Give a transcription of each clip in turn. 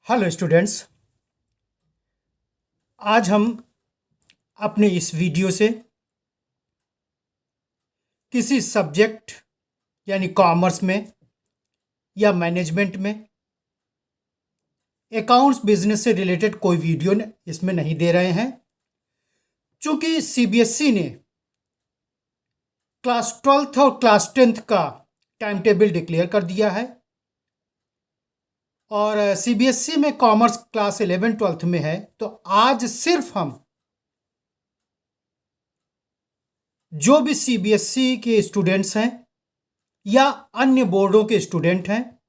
Hello students. आज हम अपने इस वीडियो से किसी सब्जेक्ट यानी कॉमर्स में या मैनेजमेंट में अकाउंट्स बिजनेस से रिलेटेड कोई वीडियो इसमें नहीं दे रहे हैं, क्योंकि सीबीएसई ने क्लास 12th और क्लास 10th का टाइम टेबल डिक्लेयर कर दिया है और सीबीएसई में कॉमर्स क्लास 11-12 में है। तो आज सिर्फ हम जो भी सीबीएसई के स्टूडेंट्स हैं या अन्य बोर्डों के स्टूडेंट हैं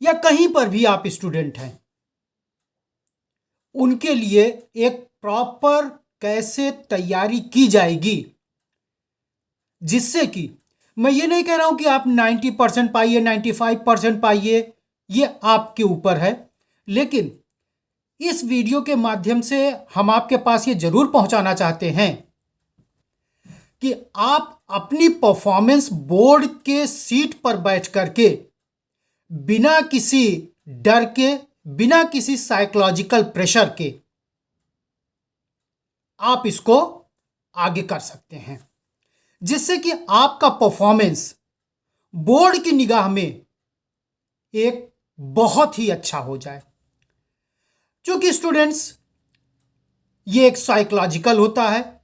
या कहीं पर भी आप स्टूडेंट हैं, उनके लिए एक प्रॉपर कैसे तैयारी की जाएगी, जिससे कि मैं ये नहीं कह रहा हूं कि आप 90% पाइए, 95% पाइए, ये आपके ऊपर है, लेकिन इस वीडियो के माध्यम से हम आपके पास ये जरूर पहुंचाना चाहते हैं कि आप अपनी परफॉर्मेंस बोर्ड के सीट पर बैठ करके बिना किसी डर के, बिना किसी साइकोलॉजिकल प्रेशर के आप इसको आगे कर सकते हैं, जिससे कि आपका परफॉर्मेंस बोर्ड की निगाह में एक बहुत ही अच्छा हो जाए। क्योंकि स्टूडेंट्स, ये एक साइकोलॉजिकल होता है।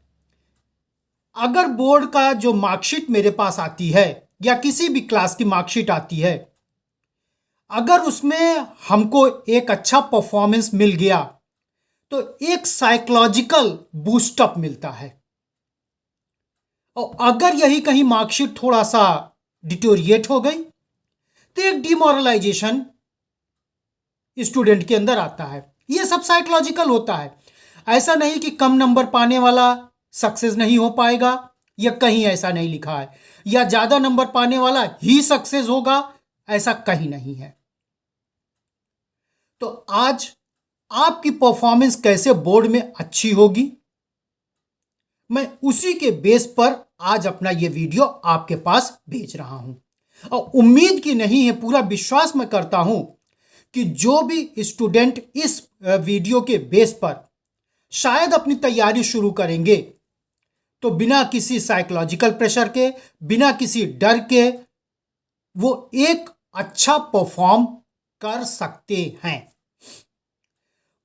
अगर बोर्ड का जो मार्कशीट मेरे पास आती है या किसी भी क्लास की मार्कशीट आती है, अगर उसमें हमको एक अच्छा परफॉर्मेंस मिल गया तो एक साइकोलॉजिकल बूस्टअप मिलता है, और अगर यही कहीं मार्कशीट थोड़ा सा डिटोरिएट हो गई तो एक डिमोरलाइजेशन स्टूडेंट के अंदर आता है। यह सब साइकोलॉजिकल होता है। ऐसा नहीं कि कम नंबर पाने वाला सक्सेस नहीं हो पाएगा, या कहीं ऐसा नहीं लिखा है, या ज्यादा नंबर पाने वाला ही सक्सेस होगा, ऐसा कहीं नहीं है। तो आज आपकी परफॉर्मेंस कैसे बोर्ड में अच्छी होगी, मैं उसी के बेस पर आज अपना यह वीडियो आपके पास भेज रहा हूं। और उम्मीद की नहीं है, पूरा विश्वास मैं करता हूं कि जो भी स्टूडेंट इस वीडियो के बेस पर शायद अपनी तैयारी शुरू करेंगे, तो बिना किसी साइकोलॉजिकल प्रेशर के, बिना किसी डर के वो एक अच्छा परफॉर्म कर सकते हैं।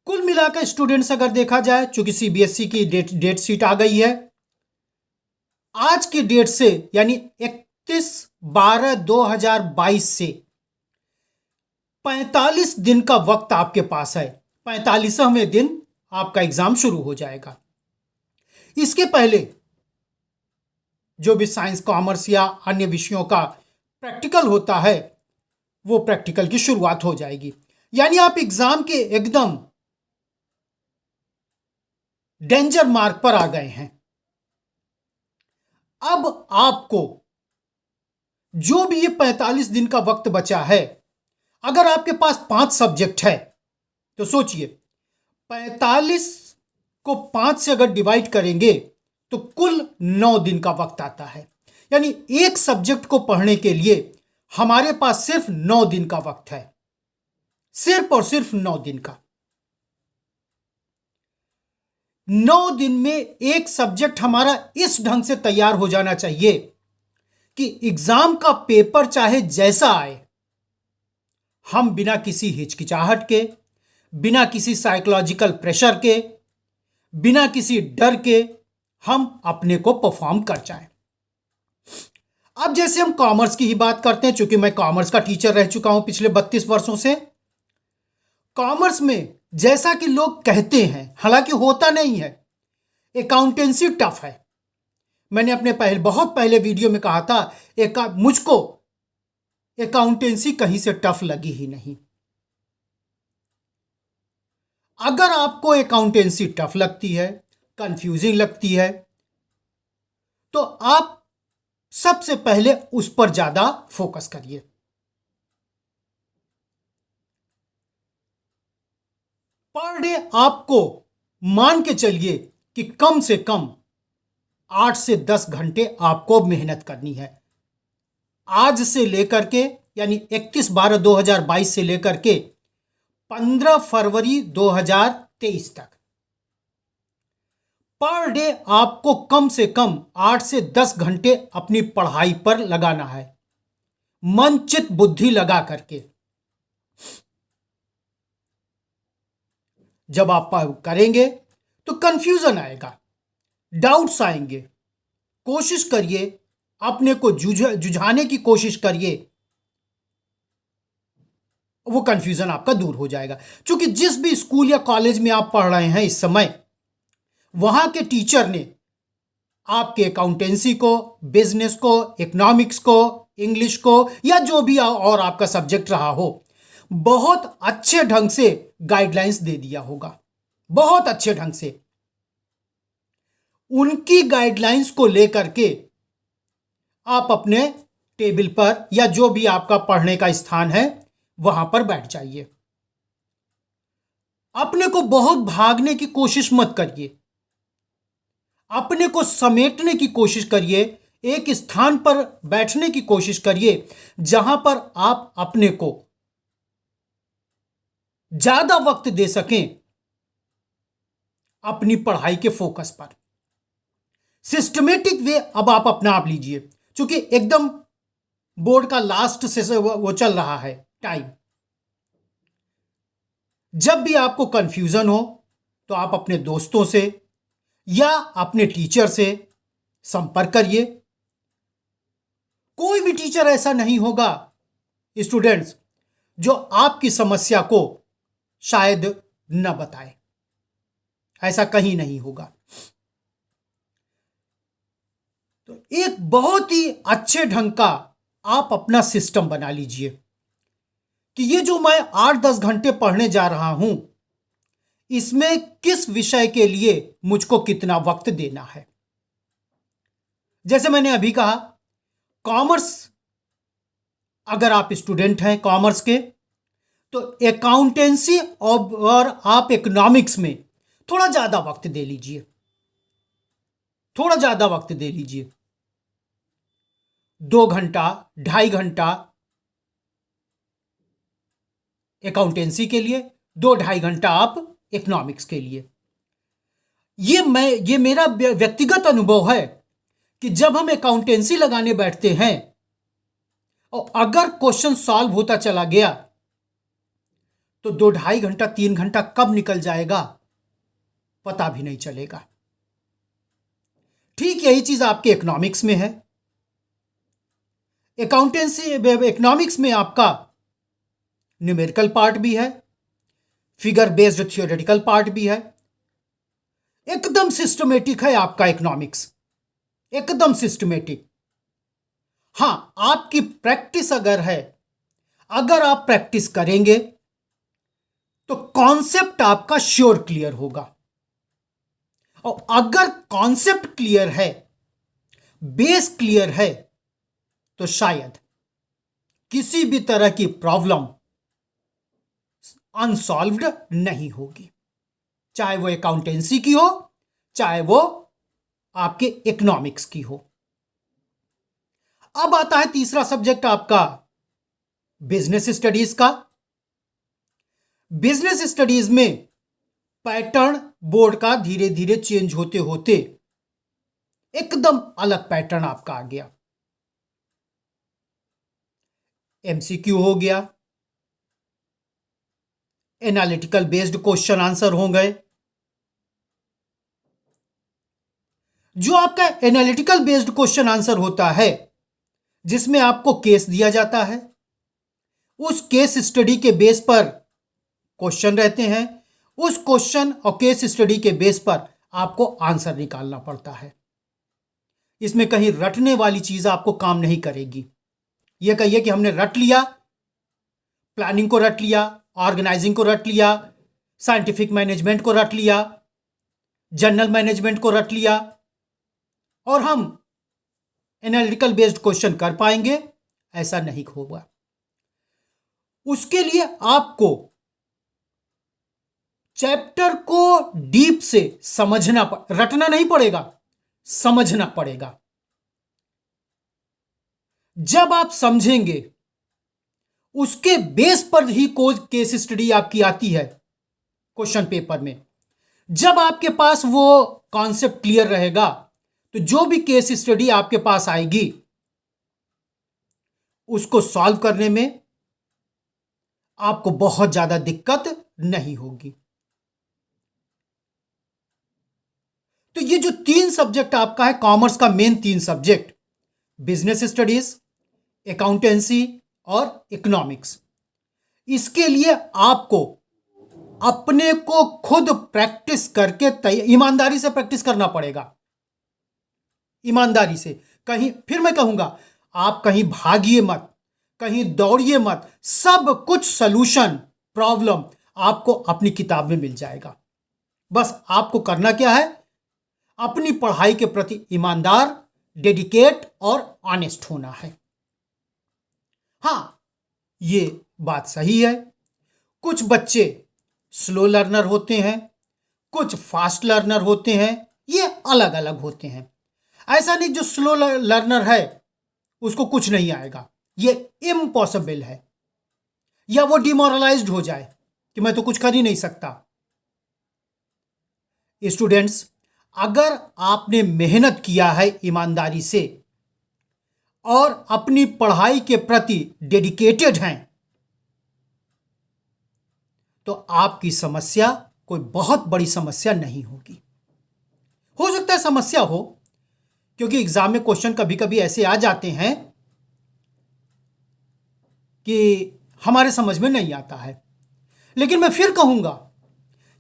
कुल मिलाकर स्टूडेंट्स अगर देखा जाए, चूंकि सीबीएसई की डेट शीट आ गई है, आज की डेट से यानी 31/12/2022 से 45 दिन का वक्त आपके पास है। 45वें दिन आपका एग्जाम शुरू हो जाएगा। इसके पहले जो भी साइंस, कॉमर्स या अन्य विषयों का प्रैक्टिकल होता है, वो प्रैक्टिकल की शुरुआत हो जाएगी। यानी आप एग्जाम के एकदम डेंजर मार्क पर आ गए हैं। अब आपको जो भी ये 45 दिन का वक्त बचा है, अगर आपके पास 5 सब्जेक्ट है तो सोचिए 45 को 5 से अगर डिवाइड करेंगे तो कुल 9 दिन का वक्त आता है। यानी एक सब्जेक्ट को पढ़ने के लिए हमारे पास सिर्फ 9 दिन का वक्त है, सिर्फ और सिर्फ 9 दिन का। 9 दिन में एक सब्जेक्ट हमारा इस ढंग से तैयार हो जाना चाहिए कि एग्जाम का पेपर चाहे जैसा आए, हम बिना किसी हिचकिचाहट के, बिना किसी साइकोलॉजिकल प्रेशर के, बिना किसी डर के हम अपने को परफॉर्म कर जाएं। अब जैसे हम कॉमर्स की ही बात करते हैं, चूंकि मैं कॉमर्स का टीचर रह चुका हूं पिछले 32 वर्षों से। कॉमर्स में जैसा कि लोग कहते हैं, हालांकि होता नहीं है, अकाउंटेंसी टफ है। मैंने अपने बहुत पहले वीडियो में कहा था, मुझको अकाउंटेंसी कहीं से टफ लगी ही नहीं। अगर आपको अकाउंटेंसी टफ लगती है, कंफ्यूजिंग लगती है, तो आप सबसे पहले उस पर ज्यादा फोकस करिए। पर डे आपको मान के चलिए कि कम से कम 8 से 10 घंटे आपको मेहनत करनी है। आज से लेकर के, यानी 31/12/2022 से लेकर के 15 फरवरी 2023 तक पर डे आपको कम से कम 8 से 10 घंटे अपनी पढ़ाई पर लगाना है, मन चित बुद्धि लगा करके। जब आप करेंगे तो कंफ्यूजन आएगा, डाउट्स आएंगे। कोशिश करिए, अपने को जुझाने की कोशिश करिए, वो कंफ्यूजन आपका दूर हो जाएगा। क्योंकि जिस भी स्कूल या कॉलेज में आप पढ़ रहे हैं इस समय, वहां के टीचर ने आपके अकाउंटेंसी को, बिजनेस को, इकोनॉमिक्स को, इंग्लिश को या जो भी और आपका सब्जेक्ट रहा हो, बहुत अच्छे ढंग से गाइडलाइंस दे दिया होगा, बहुत अच्छे ढंग से। उनकी गाइडलाइंस को लेकर के आप अपने टेबल पर या जो भी आपका पढ़ने का स्थान है वहां पर बैठ जाइए। अपने को बहुत भागने की कोशिश मत करिए, अपने को समेटने की कोशिश करिए, एक स्थान पर बैठने की कोशिश करिए जहां पर आप अपने को ज्यादा वक्त दे सकें अपनी पढ़ाई के फोकस पर। सिस्टमेटिक वे अब आप अपना आप लीजिए, क्योंकि एकदम बोर्ड का लास्ट से वो चल रहा है टाइम। जब भी आपको कंफ्यूजन हो तो आप अपने दोस्तों से या अपने टीचर से संपर्क करिए। कोई भी टीचर ऐसा नहीं होगा स्टूडेंट्स जो आपकी समस्या को शायद न बताए, ऐसा कहीं नहीं होगा। तो एक बहुत ही अच्छे ढंग का आप अपना सिस्टम बना लीजिए कि ये जो मैं 8-10 घंटे पढ़ने जा रहा हूं, इसमें किस विषय के लिए मुझको कितना वक्त देना है। जैसे मैंने अभी कहा, कॉमर्स अगर आप स्टूडेंट हैं कॉमर्स के, तो अकाउंटेंसी और आप इकोनॉमिक्स में थोड़ा ज्यादा वक्त दे लीजिए, थोड़ा ज्यादा वक्त दे लीजिए। 2 घंटा 2.5 घंटा अकाउंटेंसी के लिए, 2-2.5 घंटा आप इकोनॉमिक्स के लिए। ये मेरा व्यक्तिगत अनुभव है कि जब हम अकाउंटेंसी लगाने बैठते हैं और अगर क्वेश्चन सॉल्व होता चला गया तो 2-2.5 घंटा 3 घंटा कब निकल जाएगा पता भी नहीं चलेगा। ठीक यही चीज आपके इकोनॉमिक्स में है। अकाउंटेंसी इकोनॉमिक्स में आपका न्यूमेरिकल पार्ट भी है, फिगर बेस्ड थियोरेटिकल पार्ट भी है। एकदम सिस्टमेटिक है आपका इकोनॉमिक्स, एकदम सिस्टमेटिक। हां, आपकी प्रैक्टिस अगर है, अगर आप प्रैक्टिस करेंगे तो कॉन्सेप्ट आपका श्योर क्लियर होगा। और अगर कॉन्सेप्ट क्लियर है, बेस क्लियर है, तो शायद किसी भी तरह की प्रॉब्लम अनसॉल्व्ड नहीं होगी, चाहे वो अकाउंटेंसी की हो, चाहे वो आपके इकोनॉमिक्स की हो। अब आता है तीसरा सब्जेक्ट आपका बिजनेस स्टडीज का। बिजनेस स्टडीज में पैटर्न बोर्ड का धीरे धीरे चेंज होते होते एकदम अलग पैटर्न आपका आ गया। एमसीक्यू हो गया, एनालिटिकल बेस्ड क्वेश्चन आंसर हो गए। जो आपका एनालिटिकल बेस्ड क्वेश्चन आंसर होता है, जिसमें आपको केस दिया जाता है, उस केस स्टडी के बेस पर क्वेश्चन रहते हैं, उस क्वेश्चन और केस स्टडी के बेस पर आपको आंसर निकालना पड़ता है। इसमें कहीं रटने वाली चीज आपको काम नहीं करेगी। यह कहिए कि हमने रट लिया, प्लानिंग को रट लिया, ऑर्गेनाइजिंग को रट लिया, साइंटिफिक मैनेजमेंट को रट लिया, जनरल मैनेजमेंट को रट लिया और हम एनालिटिकल बेस्ड क्वेश्चन कर पाएंगे, ऐसा नहीं होगा। उसके लिए आपको चैप्टर को डीप से समझना रटना नहीं पड़ेगा, समझना पड़ेगा। जब आप समझेंगे, उसके बेस पर ही कोई केस स्टडी आपकी आती है क्वेश्चन पेपर में। जब आपके पास वो कॉन्सेप्ट क्लियर रहेगा तो जो भी केस स्टडी आपके पास आएगी उसको सॉल्व करने में आपको बहुत ज्यादा दिक्कत नहीं होगी। तो ये जो 3 सब्जेक्ट आपका है कॉमर्स का, main 3 subject, business studies, accountancy और इकोनॉमिक्स, इसके लिए आपको अपने को खुद प्रैक्टिस करके ईमानदारी से प्रैक्टिस करना पड़ेगा। ईमानदारी से, कहीं फिर मैं कहूंगा, आप कहीं भागिए मत, कहीं दौड़िए मत, सब कुछ सॉल्यूशन प्रॉब्लम आपको अपनी किताब में मिल जाएगा। बस आपको करना क्या है, अपनी पढ़ाई के प्रति ईमानदार, डेडिकेट और ऑनेस्ट होना है। हां, ये बात सही है, कुछ बच्चे स्लो लर्नर होते हैं, कुछ फास्ट लर्नर होते हैं, ये अलग अलग होते हैं। ऐसा नहीं जो स्लो लर्नर है उसको कुछ नहीं आएगा, ये इम्पॉसिबल है, या वो डिमोरलाइज्ड हो जाए कि मैं तो कुछ कर ही नहीं सकता। स्टूडेंट्स, अगर आपने मेहनत किया है ईमानदारी से और अपनी पढ़ाई के प्रति डेडिकेटेड हैं तो आपकी समस्या कोई बहुत बड़ी समस्या नहीं होगी। हो सकता है समस्या हो, क्योंकि एग्जाम में क्वेश्चन कभी कभी ऐसे आ जाते हैं कि हमारे समझ में नहीं आता है, लेकिन मैं फिर कहूंगा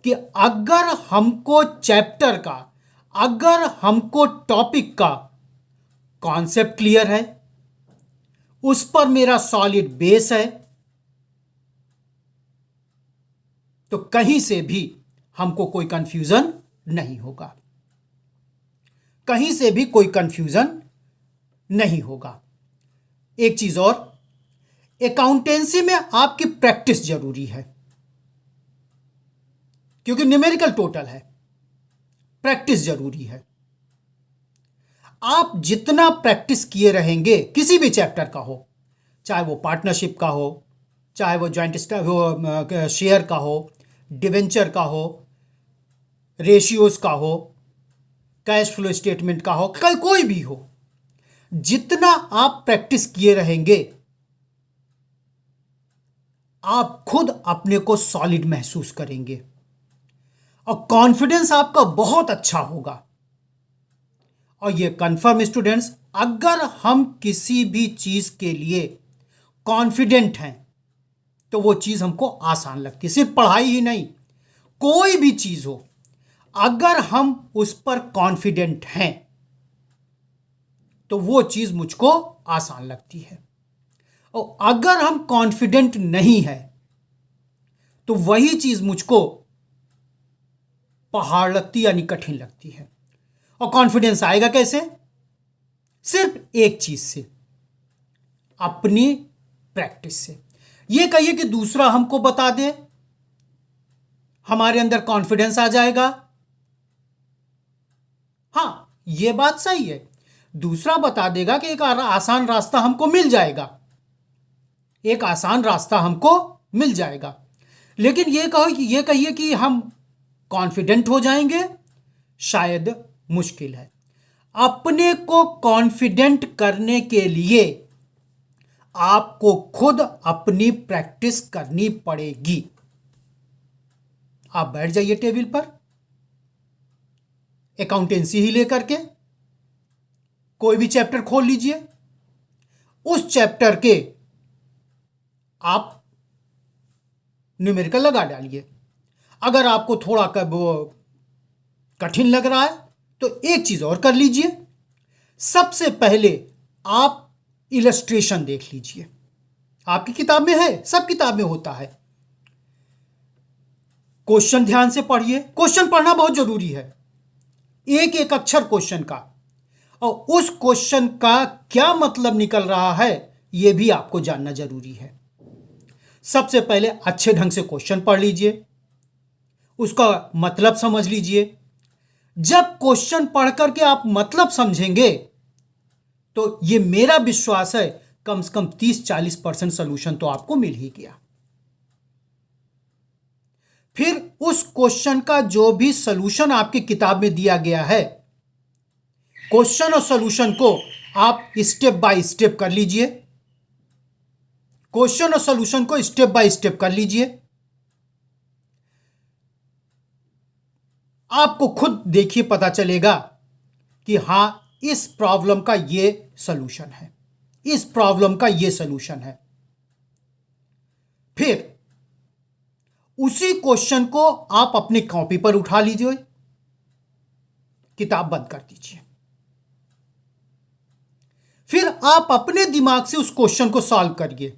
कि अगर हमको चैप्टर का, अगर हमको टॉपिक का कॉन्सेप्ट क्लियर है, उस पर मेरा सॉलिड बेस है, तो कहीं से भी हमको कोई कंफ्यूजन नहीं होगा, कहीं से भी कोई कंफ्यूजन नहीं होगा। एक चीज और, अकाउंटेंसी में आपकी प्रैक्टिस जरूरी है, क्योंकि न्यूमेरिकल टोटल है, प्रैक्टिस जरूरी है। आप जितना प्रैक्टिस किए रहेंगे, किसी भी चैप्टर का हो, चाहे वो पार्टनरशिप का हो, चाहे वो जॉइंट शेयर का हो, डिवेंचर का हो, रेशियोज का हो, कैश फ्लो स्टेटमेंट का हो, कोई भी हो, जितना आप प्रैक्टिस किए रहेंगे आप खुद अपने को सॉलिड महसूस करेंगे और कॉन्फिडेंस आपका बहुत अच्छा होगा। और ये कंफर्म स्टूडेंट्स, अगर हम किसी भी चीज के लिए कॉन्फिडेंट हैं तो वो चीज हमको आसान लगती है। सिर्फ पढ़ाई ही नहीं, कोई भी चीज हो, अगर हम उस पर कॉन्फिडेंट हैं तो वो चीज मुझको आसान लगती है, और अगर हम कॉन्फिडेंट नहीं है तो वही चीज मुझको पहाड़ लगती यानी कठिन लगती है। और कॉन्फिडेंस आएगा कैसे? सिर्फ एक चीज से, अपनी प्रैक्टिस से। यह कहिए कि दूसरा हमको बता दे, हमारे अंदर कॉन्फिडेंस आ जाएगा। हां, यह बात सही है, दूसरा बता देगा कि एक आसान रास्ता हमको मिल जाएगा, एक आसान रास्ता हमको मिल जाएगा, लेकिन यह कहिए कि हम कॉन्फिडेंट हो जाएंगे, शायद मुश्किल है। अपने को कॉन्फिडेंट करने के लिए आपको खुद अपनी प्रैक्टिस करनी पड़ेगी। आप बैठ जाइए टेबल पर, अकाउंटेंसी ही लेकर के कोई भी चैप्टर खोल लीजिए, उस चैप्टर के आप न्यूमेरिकल लगा डालिए। अगर आपको थोड़ा कठिन लग रहा है तो एक चीज और कर लीजिए, सबसे पहले आप इलस्ट्रेशन देख लीजिए। आपकी किताब में है, सब किताब में होता है। क्वेश्चन ध्यान से पढ़िए, क्वेश्चन पढ़ना बहुत जरूरी है, एक एक अक्षर क्वेश्चन का, और उस क्वेश्चन का क्या मतलब निकल रहा है यह भी आपको जानना जरूरी है। सबसे पहले अच्छे ढंग से क्वेश्चन पढ़ लीजिए, उसका मतलब समझ लीजिए। जब क्वेश्चन पढ़ करके आप मतलब समझेंगे तो यह मेरा विश्वास है कम से कम 30-40% सोल्यूशन तो आपको मिल ही गया। फिर उस क्वेश्चन का जो भी सोल्यूशन आपकी किताब में दिया गया है, क्वेश्चन और सोल्यूशन को आप स्टेप बाय स्टेप कर लीजिए। क्वेश्चन और सोल्यूशन को स्टेप बाय स्टेप कर लीजिए। आपको खुद देखिए, पता चलेगा कि हां, इस प्रॉब्लम का ये सॉल्यूशन है, इस प्रॉब्लम का ये सॉल्यूशन है। फिर उसी क्वेश्चन को आप अपनी कॉपी पर उठा लीजिए, किताब बंद कर दीजिए। फिर आप अपने दिमाग से उस क्वेश्चन को सॉल्व करिए।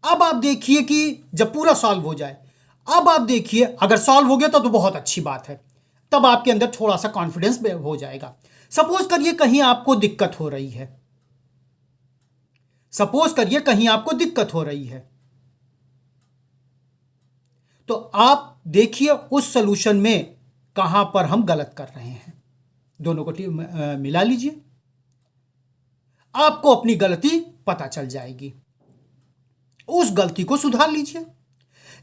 अब आप देखिए कि जब पूरा सॉल्व हो जाए, अब आप देखिए, अगर सॉल्व हो गया तो बहुत अच्छी बात है। तब आपके अंदर थोड़ा सा कॉन्फिडेंस हो जाएगा। सपोज करिए कहीं आपको दिक्कत हो रही है, सपोज करिए कहीं आपको दिक्कत हो रही है, तो आप देखिए उस सॉल्यूशन में कहां पर हम गलत कर रहे हैं। दोनों को मिला लीजिए, आपको अपनी गलती पता चल जाएगी। उस गलती को सुधार लीजिए।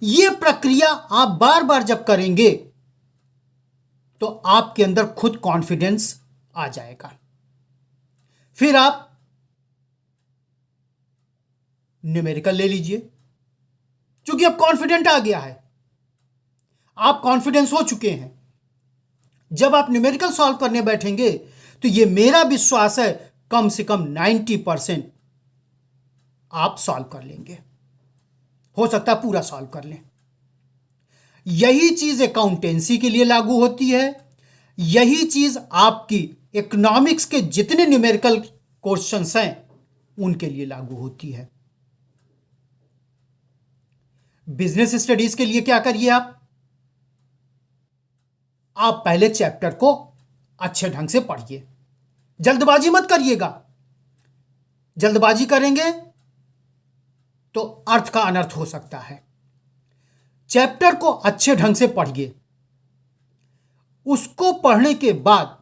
यह प्रक्रिया आप बार बार जब करेंगे तो आपके अंदर खुद कॉन्फिडेंस आ जाएगा। फिर आप न्यूमेरिकल ले लीजिए, क्योंकि अब कॉन्फिडेंट आ गया है, आप कॉन्फिडेंस हो चुके हैं। जब आप न्यूमेरिकल सॉल्व करने बैठेंगे तो यह मेरा विश्वास है कम से कम 90% आप सॉल्व कर लेंगे। हो सकता है पूरा सॉल्व कर लें। यही चीज अकाउंटेंसी के लिए लागू होती है। यही चीज आपकी इकोनॉमिक्स के जितने न्यूमेरिकल क्वेश्चंस हैं उनके लिए लागू होती है। बिजनेस स्टडीज के लिए क्या करिए, आप पहले चैप्टर को अच्छे ढंग से पढ़िए। जल्दबाजी मत करिएगा, जल्दबाजी करेंगे तो अर्थ का अनर्थ हो सकता है। चैप्टर को अच्छे ढंग से पढ़िए। उसको पढ़ने के बाद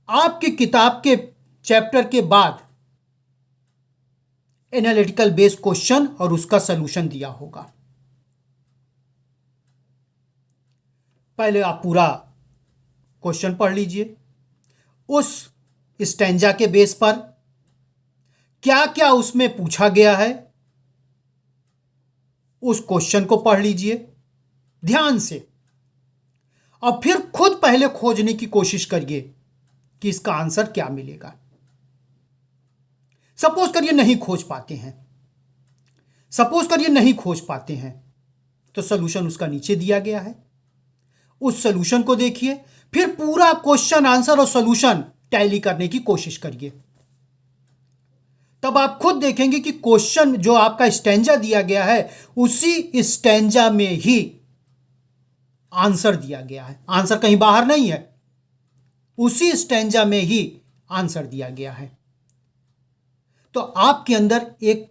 आपकी किताब के चैप्टर के बाद एनालिटिकल बेस्ड क्वेश्चन और उसका सलूशन दिया होगा। पहले आप पूरा क्वेश्चन पढ़ लीजिए। उस स्टैंजा के बेस पर क्या क्या उसमें पूछा गया है, उस क्वेश्चन को पढ़ लीजिए ध्यान से, और फिर खुद पहले खोजने की कोशिश करिए कि इसका आंसर क्या मिलेगा। सपोज करिए नहीं खोज पाते हैं, सपोज करिए नहीं खोज पाते हैं, तो सॉल्यूशन उसका नीचे दिया गया है। उस सॉल्यूशन को देखिए, फिर पूरा क्वेश्चन आंसर और सॉल्यूशन टैली करने की कोशिश करिए। तब आप खुद देखेंगे कि क्वेश्चन जो आपका स्टैंजा दिया गया है उसी स्टैंजा में ही आंसर दिया गया है। आंसर कहीं बाहर नहीं है, उसी स्टैंजा में ही आंसर दिया गया है। तो आपके अंदर एक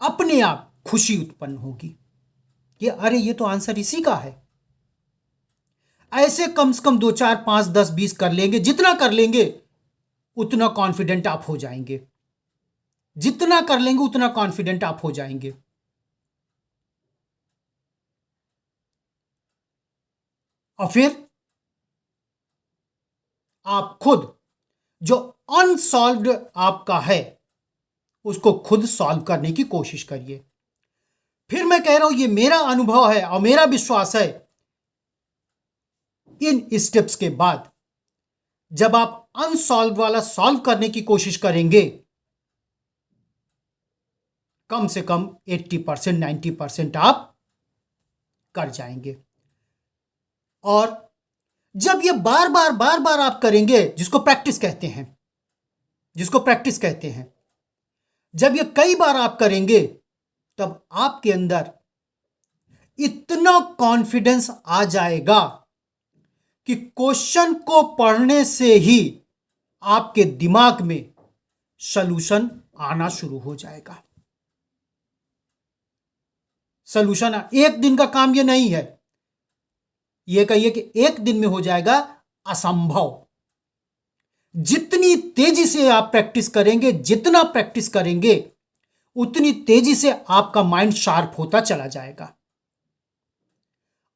अपने आप खुशी उत्पन्न होगी कि अरे ये तो आंसर इसी का है। ऐसे कम से कम 2, 4, 5, 10, 20 कर लेंगे। जितना कर लेंगे उतना कॉन्फिडेंट आप हो जाएंगे, जितना कर लेंगे उतना कॉन्फिडेंट आप हो जाएंगे। और फिर आप खुद जो अनसॉल्व्ड आपका है उसको खुद सॉल्व करने की कोशिश करिए। फिर मैं कह रहा हूं, ये मेरा अनुभव है और मेरा विश्वास है, इन स्टेप्स के बाद जब आप अनसॉल्व वाला सॉल्व करने की कोशिश करेंगे, कम से कम 80%, 90% आप कर जाएंगे। और जब ये बार बार आप करेंगे, जिसको प्रैक्टिस कहते हैं, जिसको प्रैक्टिस कहते हैं, जब ये कई बार आप करेंगे तब आपके अंदर इतना कॉन्फिडेंस आ जाएगा कि क्वेश्चन को पढ़ने से ही आपके दिमाग में सॉल्यूशन आना शुरू हो जाएगा। सॉल्यूशन एक दिन का काम ये नहीं है, ये कहिए कि एक दिन में हो जाएगा असंभव। जितनी तेजी से आप प्रैक्टिस करेंगे, जितना प्रैक्टिस करेंगे, उतनी तेजी से आपका माइंड शार्प होता चला जाएगा।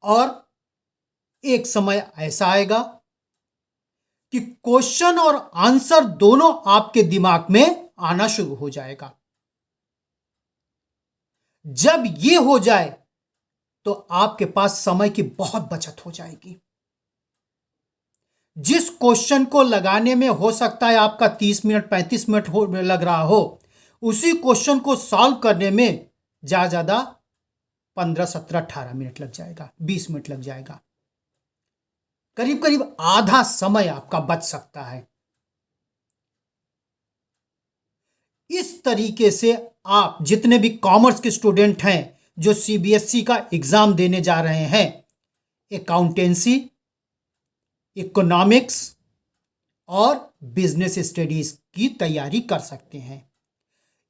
और एक समय ऐसा आएगा कि क्वेश्चन और आंसर दोनों आपके दिमाग में आना शुरू हो जाएगा। जब यह हो जाए तो आपके पास समय की बहुत बचत हो जाएगी। जिस क्वेश्चन को लगाने में हो सकता है आपका 30 मिनट 35 मिनट लग रहा हो, उसी क्वेश्चन को सॉल्व करने में ज्यादा 15 17 18 मिनट लग जाएगा, 20 मिनट लग जाएगा। करीब करीब आधा समय आपका बच सकता है। इस तरीके से आप जितने भी कॉमर्स के स्टूडेंट हैं जो सीबीएसई का एग्जाम देने जा रहे हैं, अकाउंटेंसी, इकोनॉमिक्स और बिजनेस स्टडीज की तैयारी कर सकते हैं।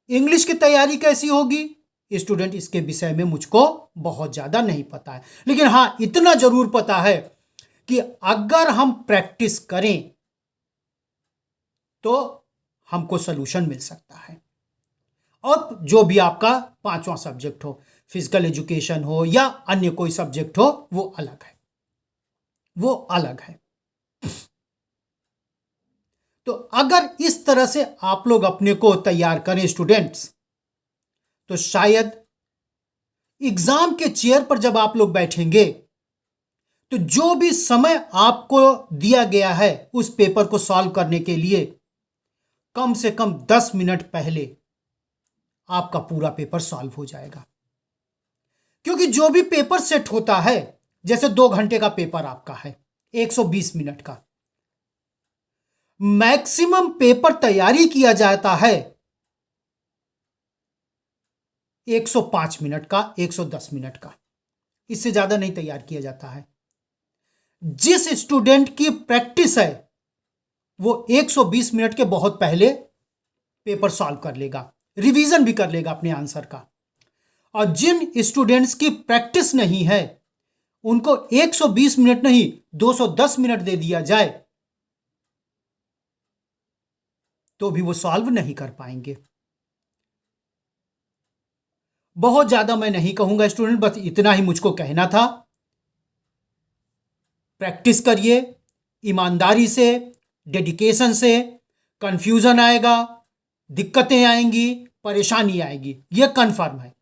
इंग्लिश की तैयारी कैसी होगी, स्टूडेंट इसके विषय में मुझको बहुत ज्यादा नहीं पता है, लेकिन हां इतना जरूर पता है कि अगर हम प्रैक्टिस करें तो हमको सलूशन मिल सकता है। और जो भी आपका 5वां सब्जेक्ट हो, फिजिकल एजुकेशन हो या अन्य कोई सब्जेक्ट हो, वो अलग है, वो अलग है। तो अगर इस तरह से आप लोग अपने को तैयार करें स्टूडेंट्स, तो शायद एग्जाम के चेयर पर जब आप लोग बैठेंगे तो जो भी समय आपको दिया गया है उस पेपर को सॉल्व करने के लिए, कम से कम 10 मिनट पहले आपका पूरा पेपर सॉल्व हो जाएगा। क्योंकि जो भी पेपर सेट होता है, जैसे 2 घंटे का पेपर आपका है, 120 मिनट का, मैक्सिमम पेपर तैयारी किया जाता है 105 मिनट का, 110 मिनट का, इससे ज्यादा नहीं तैयार किया जाता है। जिस स्टूडेंट की प्रैक्टिस है वो 120 मिनट के बहुत पहले पेपर सॉल्व कर लेगा, रिवीजन भी कर लेगा अपने आंसर का। और जिन स्टूडेंट्स की प्रैक्टिस नहीं है उनको 120 मिनट नहीं 210 मिनट दे दिया जाए तो भी वो सॉल्व नहीं कर पाएंगे। बहुत ज्यादा मैं नहीं कहूंगा स्टूडेंट, बस इतना ही मुझको कहना था। प्रैक्टिस करिए ईमानदारी से, डेडिकेशन से। कंफ्यूजन आएगा, दिक्कतें आएंगी, परेशानी आएगी, यह कन्फर्म है।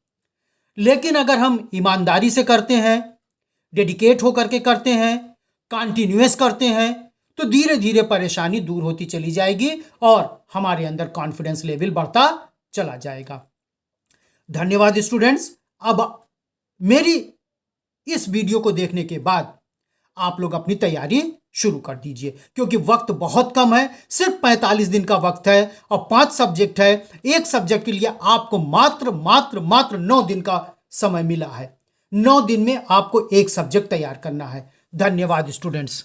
लेकिन अगर हम ईमानदारी से करते हैं, डेडिकेट होकर के करते हैं, कंटिन्यूअस करते हैं, तो धीरे धीरे परेशानी दूर होती चली जाएगी और हमारे अंदर कॉन्फिडेंस लेवल बढ़ता चला जाएगा। धन्यवाद स्टूडेंट्स। अब मेरी इस वीडियो को देखने के बाद आप लोग अपनी तैयारी शुरू कर दीजिए, क्योंकि वक्त बहुत कम है, सिर्फ 45 दिन का वक्त है और 5 सब्जेक्ट है। एक सब्जेक्ट के लिए आपको मात्र 9 दिन का समय मिला है। 9 दिन में आपको एक सब्जेक्ट तैयार करना है। धन्यवाद स्टूडेंट्स।